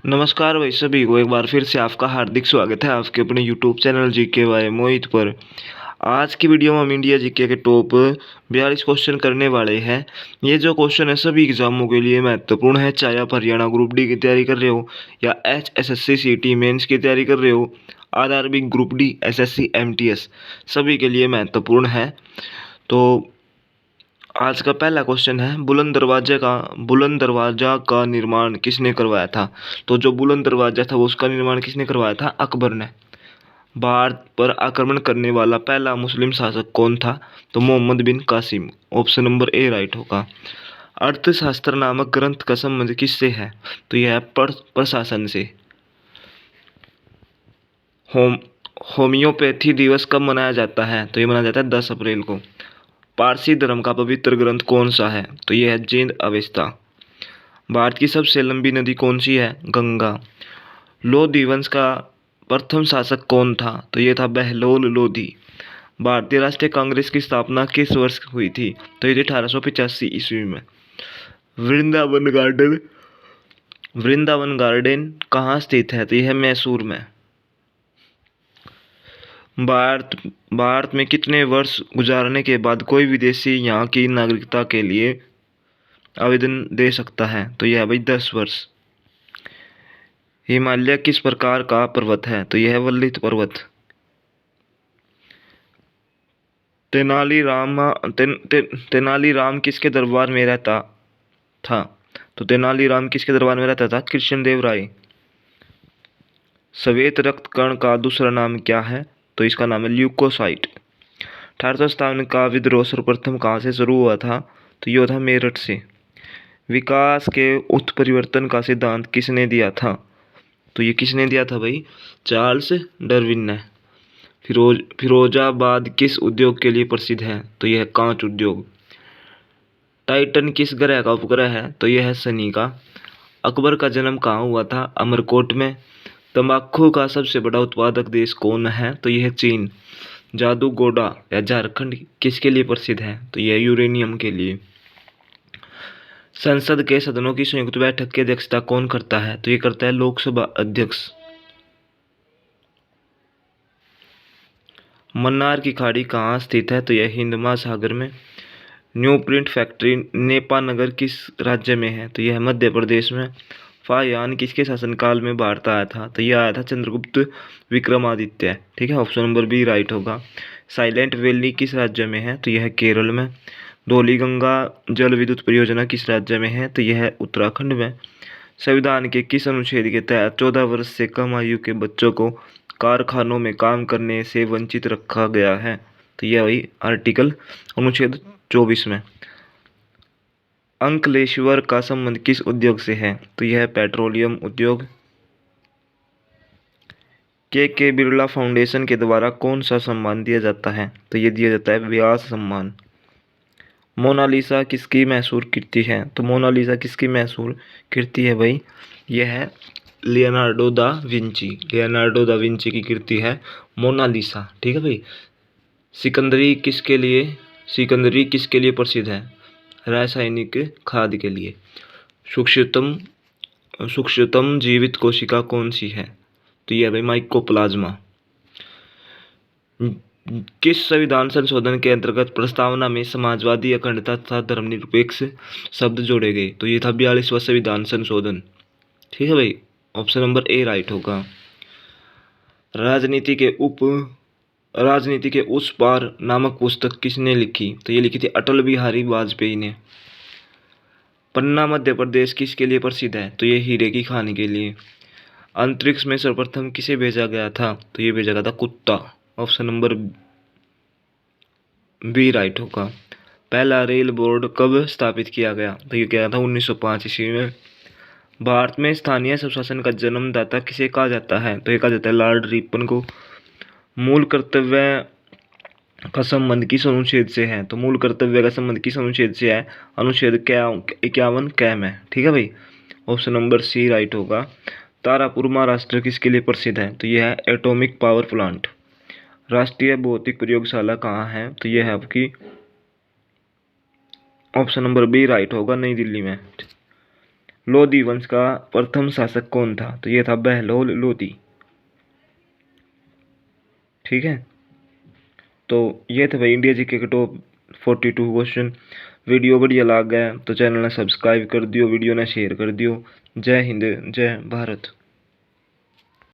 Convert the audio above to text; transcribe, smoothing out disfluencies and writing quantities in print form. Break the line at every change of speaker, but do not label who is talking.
नमस्कार भाई सभी को एक बार फिर से आपका हार्दिक स्वागत है आपके अपने यूट्यूब चैनल जीके बाय मोहित पर। आज की वीडियो में हम इंडिया जीके के टॉप 42 क्वेश्चन करने वाले हैं। ये जो क्वेश्चन है सभी एग्जामों के लिए महत्वपूर्ण है, चाहे आप हरियाणा ग्रुप डी की तैयारी कर रहे हो या HSSC CT मेंस की तैयारी कर रहे हो, RRB group D, SSC MTS, सभी के लिए महत्वपूर्ण है। तो आज का पहला क्वेश्चन है, बुलंद दरवाजा का निर्माण किसने करवाया था। तो जो बुलंद दरवाजा था वो उसका निर्माण किसने करवाया था? अकबर ने। भारत पर आक्रमण करने वाला पहला मुस्लिम शासक कौन था? तो Mohammad bin Qasim. Option number A right होगा। अर्थशास्त्र नामक ग्रंथ का संबंध किससे है? तो यह है प्रशासन से। होम होम्योपैथी दिवस कब मनाया जाता है? तो ये मनाया जाता है 10 अप्रैल को। पारसी धर्म का पवित्र ग्रंथ कौन सा है? तो यह है जींद अवेस्ता। भारत की सबसे लंबी नदी कौन सी है? गंगा। लोधी वंश का प्रथम शासक कौन था? तो ये था बहलोल लोधी। भारतीय राष्ट्रीय कांग्रेस की स्थापना किस वर्ष हुई थी? तो ये थी 1885 ईस्वी में। वृंदावन गार्डन वृंदावन गार्डन कहाँ स्थित है? तो यह है मैसूर में। भारत भारत में कितने वर्ष गुजारने के बाद कोई विदेशी यहाँ की नागरिकता के लिए आवेदन दे सकता है? तो यह है भाई 10 वर्ष। हिमालय किस प्रकार का पर्वत है? तो यह है वल्लित पर्वत। तेनालीराम किसके दरबार में रहता था? तो तेनालीराम किसके दरबार में रहता था? कृष्णदेव राय। श्वेत रक्त कण का दूसरा नाम क्या है? तो इसका नाम है ल्यूकोसाइट। 1857 का विद्रोह सर्वप्रथम कहाँ से शुरू हुआ था? तो ये था मेरठ से। विकास के उत्परिवर्तन का सिद्धांत किसने दिया था? तो ये किसने दिया था भाई? चार्ल्स डार्विन ने। फिरोजाबाद किस उद्योग के लिए प्रसिद्ध है? तो यह है कांच उद्योग। टाइटन किस ग्रह का उपग्रह है? तो यह है शनि का। अकबर का जन्म कहाँ हुआ था? अमरकोट में। तंबाकू का सबसे बड़ा उत्पादक देश कौन है? तो यह है चीन। जादूगोड़ा या झारखंड किसके लिए प्रसिद्ध है? तो यह यूरेनियम के लिए। संसद के सदनों की संयुक्त बैठक की अध्यक्षता कौन करता है? तो ये करता है लोकसभा अध्यक्ष। मन्नार की खाड़ी कहाँ स्थित है? तो यह हिंद महासागर में। न्यू प्रिंट फैक्ट्री नेपानगर किस राज्य में है? तो यह है मध्य प्रदेश में। फाहियान किसके शासनकाल में भारत आया था? तो यह आया था चंद्रगुप्त विक्रमादित्य। ठीक है, ऑप्शन नंबर बी राइट होगा। साइलेंट वैली किस राज्य में है? तो यह है केरल में। धौलीगंगा जल विद्युत परियोजना किस राज्य में है? तो यह है उत्तराखंड में। संविधान के किस अनुच्छेद के तहत 14 वर्ष से कम आयु के बच्चों को कारखानों में काम करने से वंचित रखा गया है? तो यह वही आर्टिकल अनुच्छेद 24 में। अंकलेश्वर का संबंध किस उद्योग से है? तो यह है पेट्रोलियम उद्योग। के बिरला फाउंडेशन के द्वारा कौन सा सम्मान दिया जाता है? तो ये दिया जाता है व्यास सम्मान। मोनालिसा किसकी मैसूर कृति है? तो मोनालिसा किसकी मैसूर कृति है भाई? यह है लियोनार्डो दा विंची की कृति है मोनालिसा। ठीक है भाई। सिकंदरी किसके लिए प्रसिद्ध है? रासायनिक खाद के लिए। सूक्ष्मतम सूक्ष्मतम जीवित कोशिका कौन सी है? तो यह भाई माइकोप्लाज्मा। किस संविधान संशोधन के अंतर्गत प्रस्तावना में समाजवादी, अखंडता तथा धर्मनिरपेक्ष शब्द जोड़े गए? तो ये था 42वां संविधान संशोधन। ठीक है भाई, ऑप्शन नंबर ए राइट होगा। राजनीति के उस पार नामक पुस्तक किसने लिखी? तो ये लिखी थी अटल बिहारी वाजपेयी ने। पन्ना मध्य प्रदेश किसके लिए प्रसिद्ध है? तो ये हीरे की खान के लिए। अंतरिक्ष में सर्वप्रथम किसे भेजा गया था? तो ये भेजा गया था कुत्ता। ऑप्शन नंबर बी राइट होगा। पहला रेल बोर्ड कब स्थापित किया गया? तो ये किया था 1905 ईस्वी में। भारत में स्थानीय स्वशासन का जन्मदाता किसे कहा जाता है? तो ये कहा जाता है लॉर्ड रिपन को। मूल कर्तव्य का संबंध किस अनुच्छेद से है? तो मूल कर्तव्य का संबंध किस अनुच्छेद से है? अनुच्छेद 51 कै में। ठीक है भाई, ऑप्शन नंबर सी राइट होगा। तारापुर महाराष्ट्र किसके लिए प्रसिद्ध है? तो यह है एटॉमिक पावर प्लांट। राष्ट्रीय भौतिक प्रयोगशाला कहाँ है? तो यह है आपकी ऑप्शन नंबर बी राइट होगा, नई दिल्ली में। लोधी वंश का प्रथम शासक कौन था? तो ये था बहलोल लोधी। ठीक है, तो ये थे भाई इंडिया जीके के टॉप 42 क्वेश्चन। वीडियो बढ़िया लग गया तो चैनल ने सब्सक्राइब कर दियो, वीडियो ने शेयर कर दियो। जय हिंद, जय भारत।